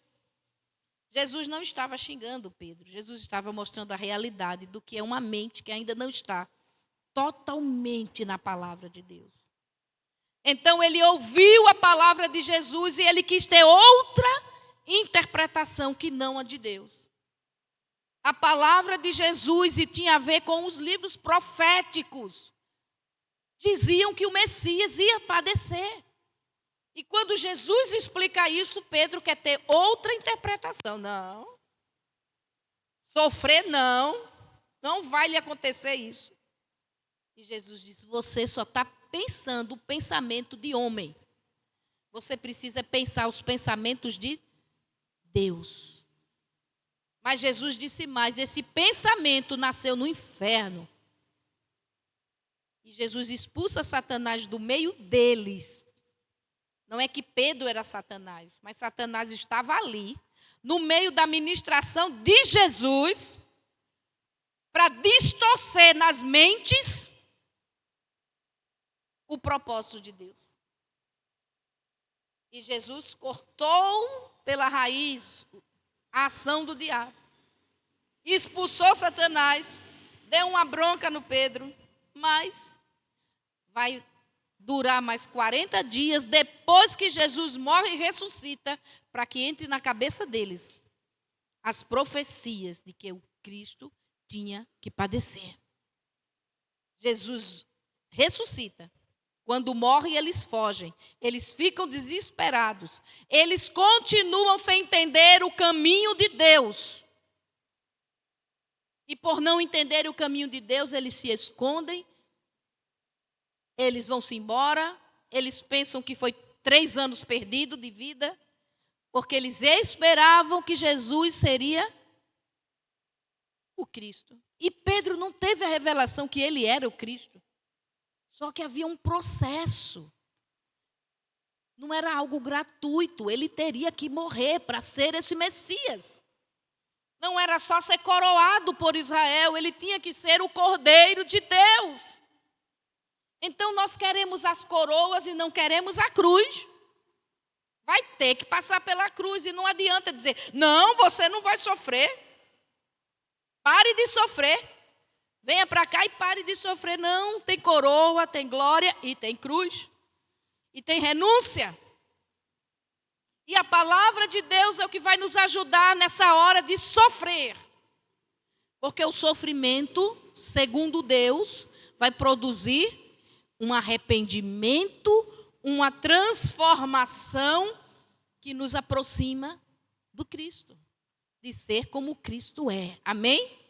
Jesus não estava xingando Pedro, Jesus estava mostrando a realidade do que é uma mente que ainda não está totalmente na palavra de Deus. Então ele ouviu a palavra de Jesus e ele quis ter outra interpretação que não a de Deus. A palavra de Jesus e tinha a ver com os livros proféticos. Diziam que o Messias ia padecer. E quando Jesus explica isso, Pedro quer ter outra interpretação. Não. Sofrer, não. Não vai lhe acontecer isso. E Jesus disse: você só está pensando o pensamento de homem. Você precisa pensar os pensamentos de Deus. Mas Jesus disse mais: esse pensamento nasceu no inferno. E Jesus expulsa Satanás do meio deles. Não é que Pedro era Satanás, mas Satanás estava ali, no meio da ministração de Jesus, para distorcer nas mentes o propósito de Deus. E Jesus cortou pela raiz a ação do diabo. Expulsou Satanás, deu uma bronca no Pedro, mas vai durar mais 40 dias depois que Jesus morre e ressuscita, para que entre na cabeça deles as profecias de que o Cristo tinha que padecer. Jesus ressuscita. Quando morre, eles fogem. Eles ficam desesperados. Eles continuam sem entender o caminho de Deus. E por não entender o caminho de Deus, eles se escondem. Eles vão-se embora. Eles pensam que foi 3 anos perdido de vida. Porque eles esperavam que Jesus seria o Cristo. E Pedro não teve a revelação que ele era o Cristo. Só que havia um processo. Não era algo gratuito. Ele teria que morrer para ser esse Messias. Não era só ser coroado por Israel. Ele tinha que ser o Cordeiro de Deus. Então nós queremos as coroas e não queremos a cruz. Vai ter que passar pela cruz. E não adianta dizer: não, você não vai sofrer. Pare de sofrer. Venha para cá e pare de sofrer. Não, tem coroa, tem glória e tem cruz. E tem renúncia. E a palavra de Deus é o que vai nos ajudar nessa hora de sofrer. Porque o sofrimento, segundo Deus, vai produzir um arrependimento, uma transformação que nos aproxima do Cristo. De ser como Cristo é. Amém?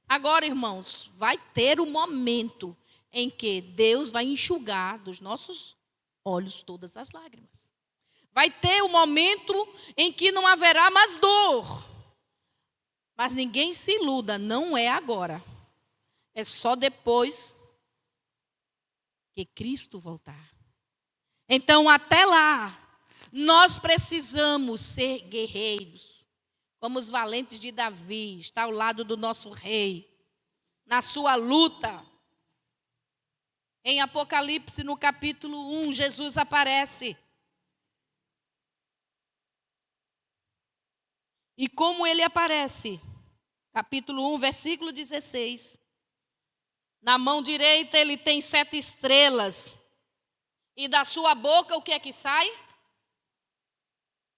Agora, irmãos, vai ter um momento em que Deus vai enxugar dos nossos olhos todas as lágrimas. Vai ter um momento em que não haverá mais dor. Mas ninguém se iluda, não é agora. É só depois que Cristo voltar. Então, até lá, nós precisamos ser guerreiros. Como os valentes de Davi, está ao lado do nosso rei, na sua luta. Em Apocalipse, no capítulo 1, Jesus aparece. E como ele aparece? Capítulo 1, versículo 16. Na mão direita ele tem 7 estrelas. E da sua boca o que é que sai? O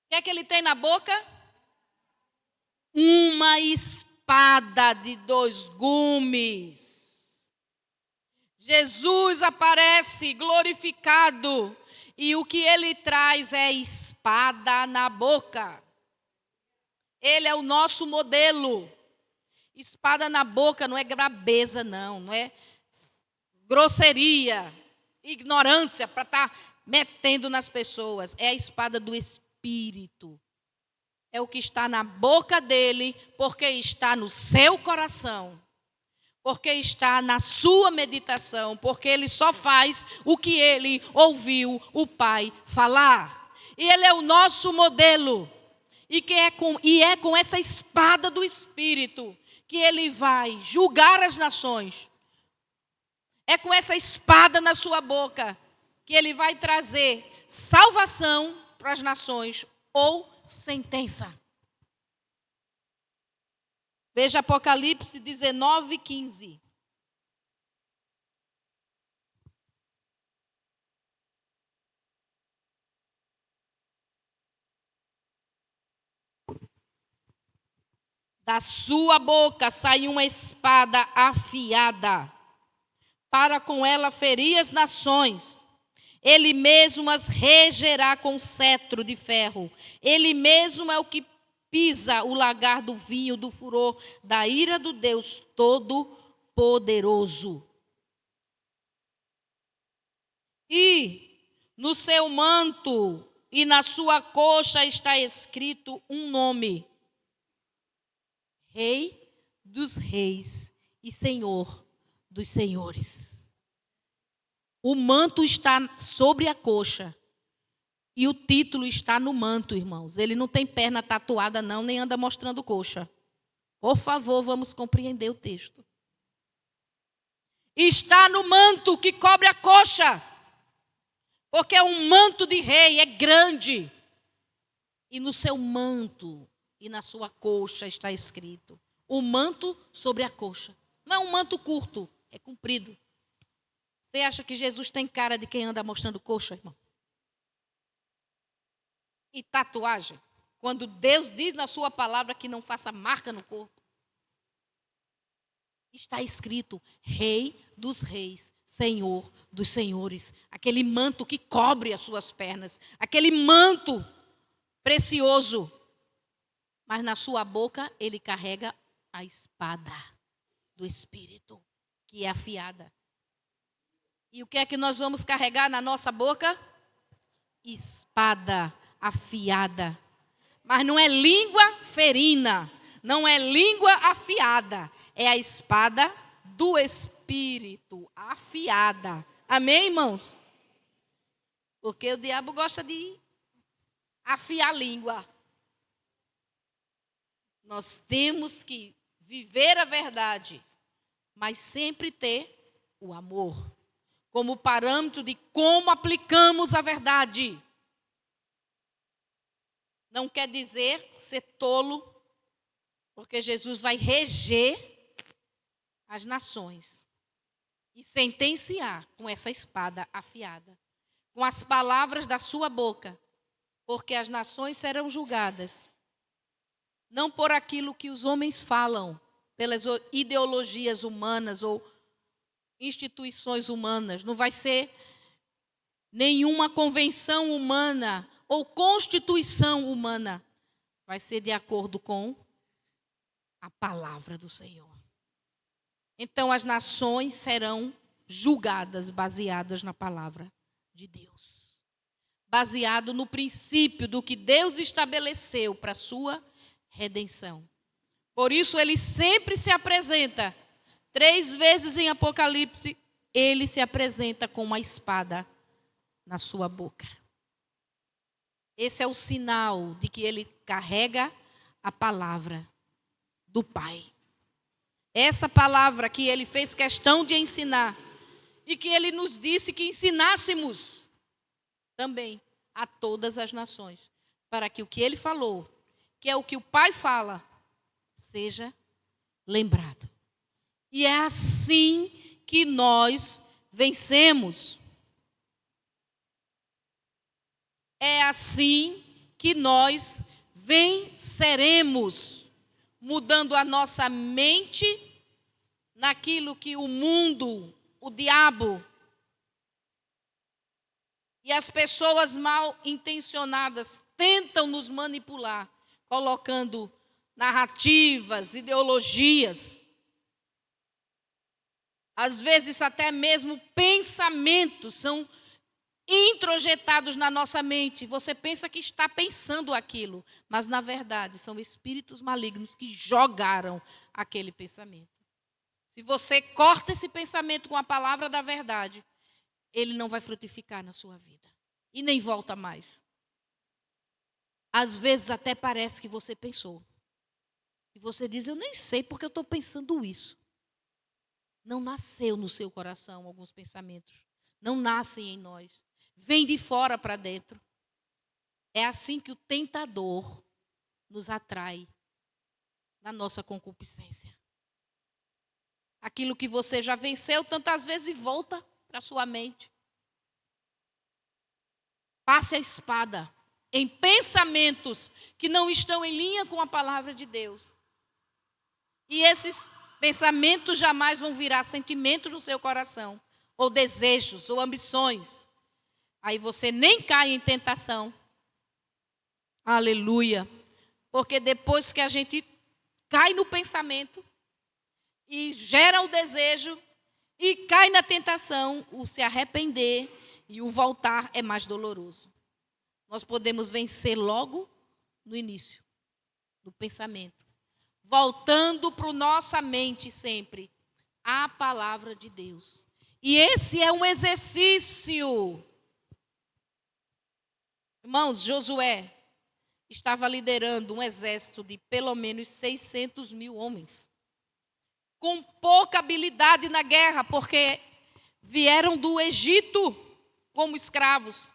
que é que ele tem na boca? Uma espada de 2 gumes. Jesus aparece glorificado e o que ele traz é espada na boca. Ele é o nosso modelo. Espada na boca não é grabeza, não é grosseria, ignorância para estar metendo nas pessoas. É a espada do Espírito. É o que está na boca dele, porque está no seu coração, porque está na sua meditação, porque ele só faz o que ele ouviu o Pai falar. E ele é o nosso modelo. E é com essa espada do Espírito que ele vai julgar as nações. É com essa espada na sua boca que ele vai trazer salvação para as nações ou sentença. Veja Apocalipse 19:15. Da sua boca sai uma espada afiada, para com ela ferir as nações. Ele mesmo as regerá com cetro de ferro. Ele mesmo é o que pisa o lagar do vinho do furor da ira do Deus Todo-Poderoso. E no seu manto e na sua coxa está escrito um nome: Rei dos Reis e Senhor dos Senhores. O manto está sobre a coxa e o título está no manto, irmãos. Ele não tem perna tatuada não, nem anda mostrando coxa. Por favor, vamos compreender o texto. Está no manto que cobre a coxa, porque é um manto de rei, é grande. E no seu manto e na sua coxa está escrito. O manto sobre a coxa. Não é um manto curto, é comprido. Você acha que Jesus tem cara de quem anda mostrando coxa, irmão? E tatuagem? Quando Deus diz na sua palavra que não faça marca no corpo. Está escrito, Rei dos Reis, Senhor dos Senhores. Aquele manto que cobre as suas pernas. Aquele manto precioso. Mas na sua boca ele carrega a espada do Espírito, que é afiada. E o que é que nós vamos carregar na nossa boca? Espada afiada. Mas não é língua ferina, não é língua afiada. É a espada do Espírito afiada. Amém, irmãos? Porque o diabo gosta de afiar a língua. Nós temos que viver a verdade, mas sempre ter o amor como parâmetro de como aplicamos a verdade. Não quer dizer ser tolo, porque Jesus vai reger as nações e sentenciar com essa espada afiada, com as palavras da sua boca, porque as nações serão julgadas não por aquilo que os homens falam, pelas ideologias humanas ou instituições humanas. Não vai ser nenhuma convenção humana ou constituição humana. Vai ser de acordo com a palavra do Senhor. Então as nações serão julgadas baseadas na palavra de Deus. Baseado no princípio do que Deus estabeleceu para a sua redenção. Por isso ele sempre se apresenta. 3 vezes em Apocalipse, ele se apresenta com uma espada na sua boca. Esse é o sinal de que ele carrega a palavra do Pai. Essa palavra que ele fez questão de ensinar e que ele nos disse que ensinássemos também a todas as nações, para que o que ele falou, que é o que o Pai fala, seja lembrado. E é assim que nós vencemos. É assim que nós venceremos, mudando a nossa mente naquilo que o mundo, o diabo e as pessoas mal intencionadas tentam nos manipular, colocando narrativas, ideologias, às vezes até mesmo pensamentos são introjetados na nossa mente. Você pensa que está pensando aquilo, mas na verdade são espíritos malignos que jogaram aquele pensamento. Se você corta esse pensamento com a palavra da verdade, ele não vai frutificar na sua vida e nem volta mais. Às vezes até parece que você pensou. E você diz, eu nem sei porque eu estou pensando isso. Não nasceu no seu coração alguns pensamentos. Não nascem em nós. Vem de fora para dentro. É assim que o tentador nos atrai na nossa concupiscência. Aquilo que você já venceu tantas vezes volta para a sua mente. Passe a espada em pensamentos que não estão em linha com a palavra de Deus. E esses pensamentos jamais vão virar sentimentos no seu coração, ou desejos, ou ambições. Aí você nem cai em tentação. Aleluia. Porque depois que a gente cai no pensamento e gera o desejo e cai na tentação, o se arrepender e o voltar é mais doloroso. Nós podemos vencer logo no início do pensamento, voltando para a nossa mente sempre a palavra de Deus. E esse é um exercício. Irmãos, Josué estava liderando um exército de pelo menos 600 mil homens, com pouca habilidade na guerra, porque vieram do Egito como escravos.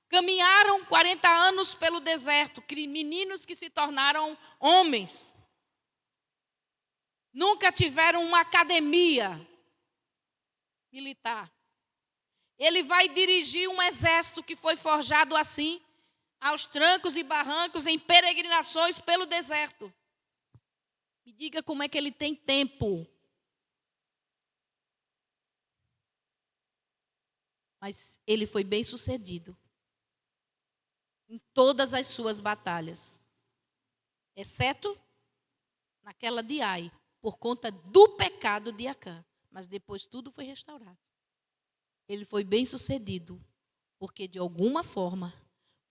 Caminharam 40 anos pelo deserto, meninos que se tornaram homens. Nunca tiveram uma academia militar. Ele vai dirigir um exército que foi forjado assim, aos trancos e barrancos, em peregrinações pelo deserto. Me diga como é que ele tem tempo. Mas ele foi bem sucedido em todas as suas batalhas, exceto naquela de Ai, por conta do pecado de Acã. Mas depois tudo foi restaurado. Ele foi bem sucedido, porque de alguma forma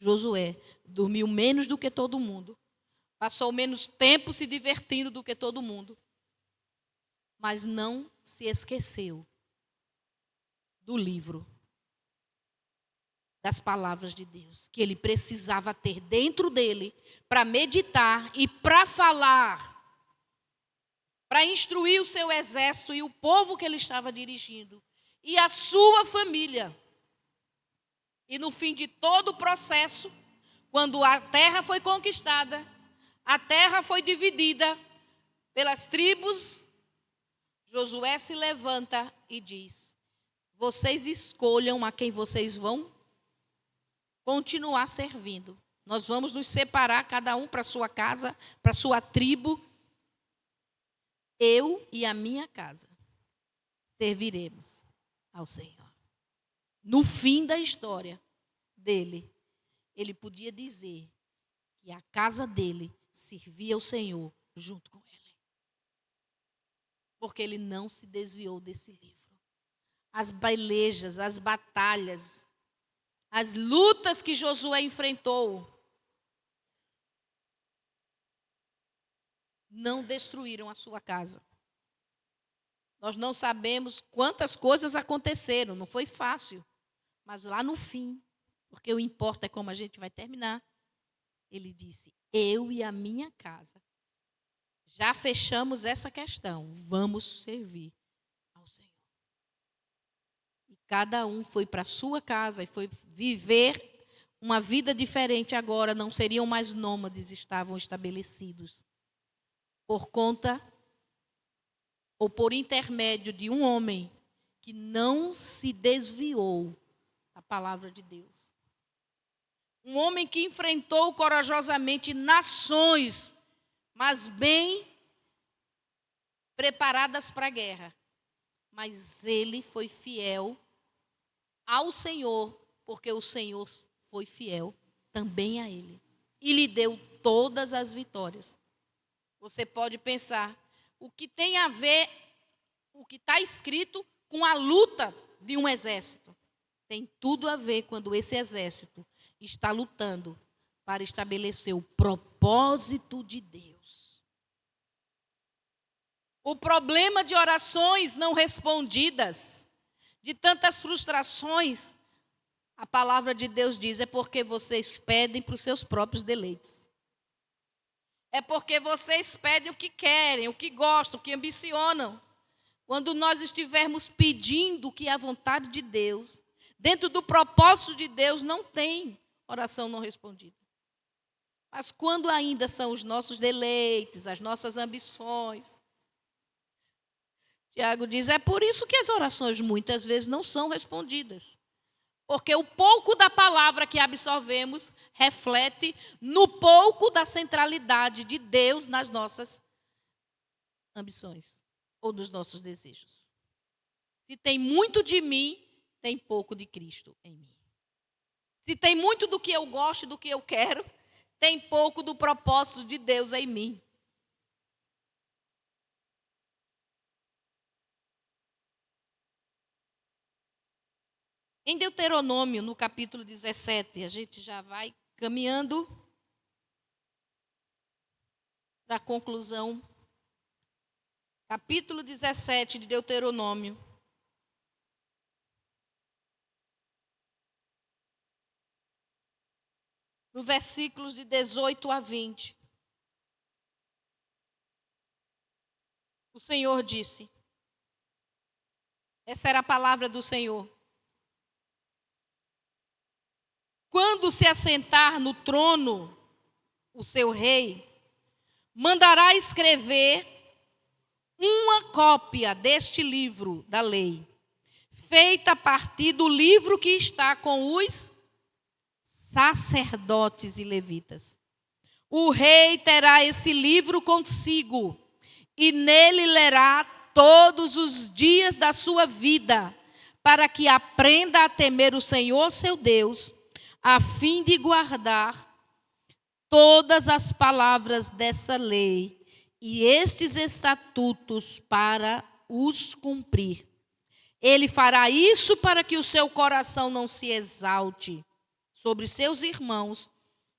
Josué dormiu menos do que todo mundo, passou menos tempo se divertindo do que todo mundo, mas não se esqueceu do livro, das palavras de Deus, que ele precisava ter dentro dele para meditar e para falar, para instruir o seu exército e o povo que ele estava dirigindo, e a sua família. E no fim de todo o processo, quando a terra foi conquistada, a terra foi dividida pelas tribos, Josué se levanta e diz, vocês escolham a quem vocês vão continuar servindo. Nós vamos nos separar, cada um para a sua casa, para a sua tribo. Eu e a minha casa serviremos ao Senhor. No fim da história dele, ele podia dizer que a casa dele servia ao Senhor junto com ele. Porque ele não se desviou desse livro. As pelejas, as batalhas, as lutas que Josué enfrentou não destruíram a sua casa. Nós não sabemos quantas coisas aconteceram, não foi fácil. Mas lá no fim, porque o importa é como a gente vai terminar, ele disse, eu e a minha casa, já fechamos essa questão, vamos servir ao Senhor. E cada um foi para a sua casa e foi viver uma vida diferente agora, não seriam mais nômades, estavam estabelecidos. Por conta ou por intermédio de um homem que não se desviou da palavra de Deus. Um homem que enfrentou corajosamente nações, mas bem preparadas para a guerra. Mas ele foi fiel ao Senhor, porque o Senhor foi fiel também a ele. E lhe deu todas as vitórias. Você pode pensar, o que tem a ver, o que está escrito com a luta de um exército? Tem tudo a ver quando esse exército está lutando para estabelecer o propósito de Deus. O problema de orações não respondidas, de tantas frustrações, a palavra de Deus diz, é porque vocês pedem para os seus próprios deleites. É porque vocês pedem o que querem, o que gostam, o que ambicionam. Quando nós estivermos pedindo o que é a vontade de Deus, dentro do propósito de Deus, não tem oração não respondida. Mas quando ainda são os nossos deleites, as nossas ambições, Tiago diz, é por isso que as orações muitas vezes não são respondidas. Porque o pouco da palavra que absorvemos reflete no pouco da centralidade de Deus nas nossas ambições ou nos nossos desejos. Se tem muito de mim, tem pouco de Cristo em mim. Se tem muito do que eu gosto, do que eu quero, tem pouco do propósito de Deus em mim. Em Deuteronômio, no capítulo 17, a gente já vai caminhando para a conclusão. Capítulo 17 de Deuteronômio. No versículos de 18 a 20. O Senhor disse, essa era a palavra do Senhor. Quando se assentar no trono o seu rei, mandará escrever uma cópia deste livro da lei, feita a partir do livro que está com os sacerdotes e levitas. O rei terá esse livro consigo e nele lerá todos os dias da sua vida, para que aprenda a temer o Senhor seu Deus, a fim de guardar todas as palavras dessa lei e estes estatutos para os cumprir. Ele fará isso para que o seu coração não se exalte sobre seus irmãos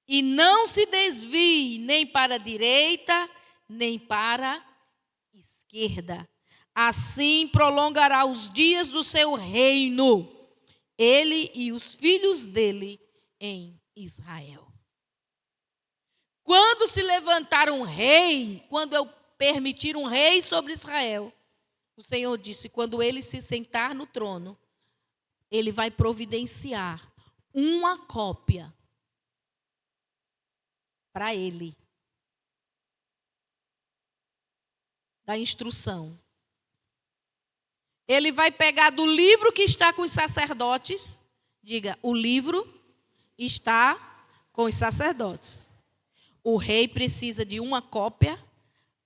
e não se desvie nem para a direita, nem para a esquerda. Assim prolongará os dias do seu reino, ele e os filhos dele em Israel. Quando se levantar um rei, quando eu permitir um rei sobre Israel, o Senhor disse, quando ele se sentar no trono, ele vai providenciar uma cópia para ele da instrução. Ele vai pegar do livro que está com os sacerdotes, diga, o livro está com os sacerdotes. O rei precisa de uma cópia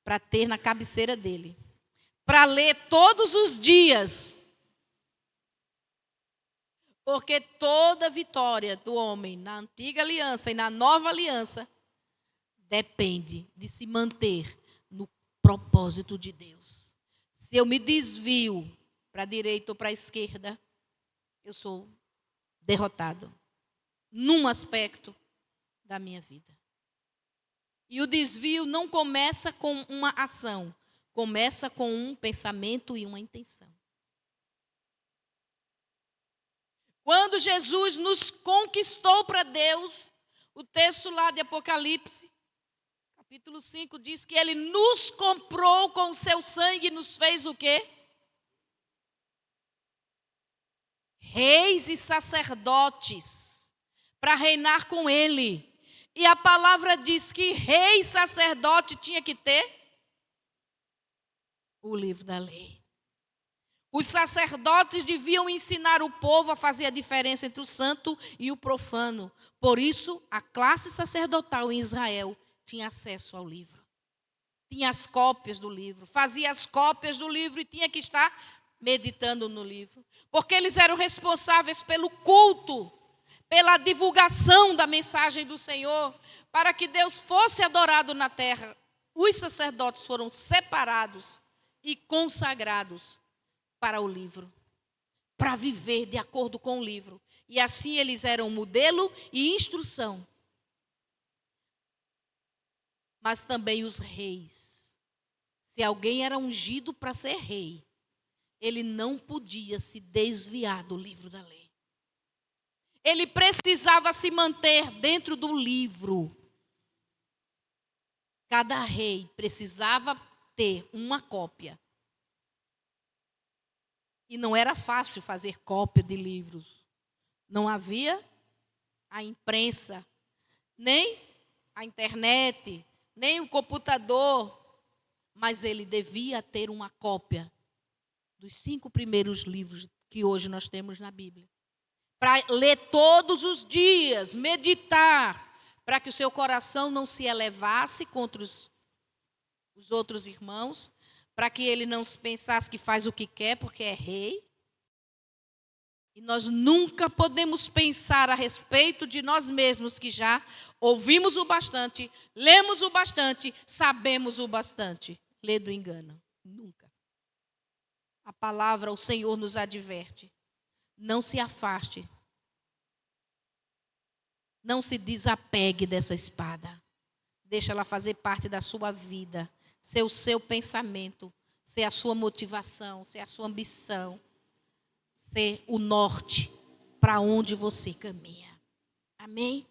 para ter na cabeceira dele, para ler todos os dias. Porque toda vitória do homem na antiga aliança e na nova aliança depende de se manter no propósito de Deus. Se eu me desvio para a direita ou para a esquerda, eu sou derrotado num aspecto da minha vida. E o desvio não começa com uma ação, começa com um pensamento e uma intenção. Quando Jesus nos conquistou para Deus, o texto lá de Apocalipse, capítulo 5, diz que ele nos comprou com o seu sangue e nos fez o quê? Reis e sacerdotes, para reinar com ele. E a palavra diz que rei e sacerdote tinha que ter o livro da lei. Os sacerdotes deviam ensinar o povo a fazer a diferença entre o santo e o profano. Por isso, a classe sacerdotal em Israel tinha acesso ao livro. Tinha as cópias do livro, fazia as cópias do livro e tinha que estar meditando no livro. Porque eles eram responsáveis pelo culto, pela divulgação da mensagem do Senhor, para que Deus fosse adorado na terra. Os sacerdotes foram separados e consagrados para o livro, para viver de acordo com o livro. E assim eles eram modelo e instrução. Mas também os reis. Se alguém era ungido para ser rei, ele não podia se desviar do livro da lei. Ele precisava se manter dentro do livro. Cada rei precisava ter uma cópia. E não era fácil fazer cópia de livros. Não havia a imprensa, nem a internet, nem o computador. Mas ele devia ter uma cópia dos 5 primeiros livros que hoje nós temos na Bíblia. Para ler todos os dias, meditar, para que o seu coração não se elevasse contra os outros irmãos, para que ele não pensasse que faz o que quer porque é rei. E nós nunca podemos pensar a respeito de nós mesmos que já ouvimos o bastante, lemos o bastante, sabemos o bastante. Lê do engano. Nunca. A palavra, o Senhor nos adverte. Não se afaste. Não se desapegue dessa espada. Deixa ela fazer parte da sua vida. Ser o seu pensamento, ser a sua motivação, ser a sua ambição, ser o norte para onde você caminha. Amém?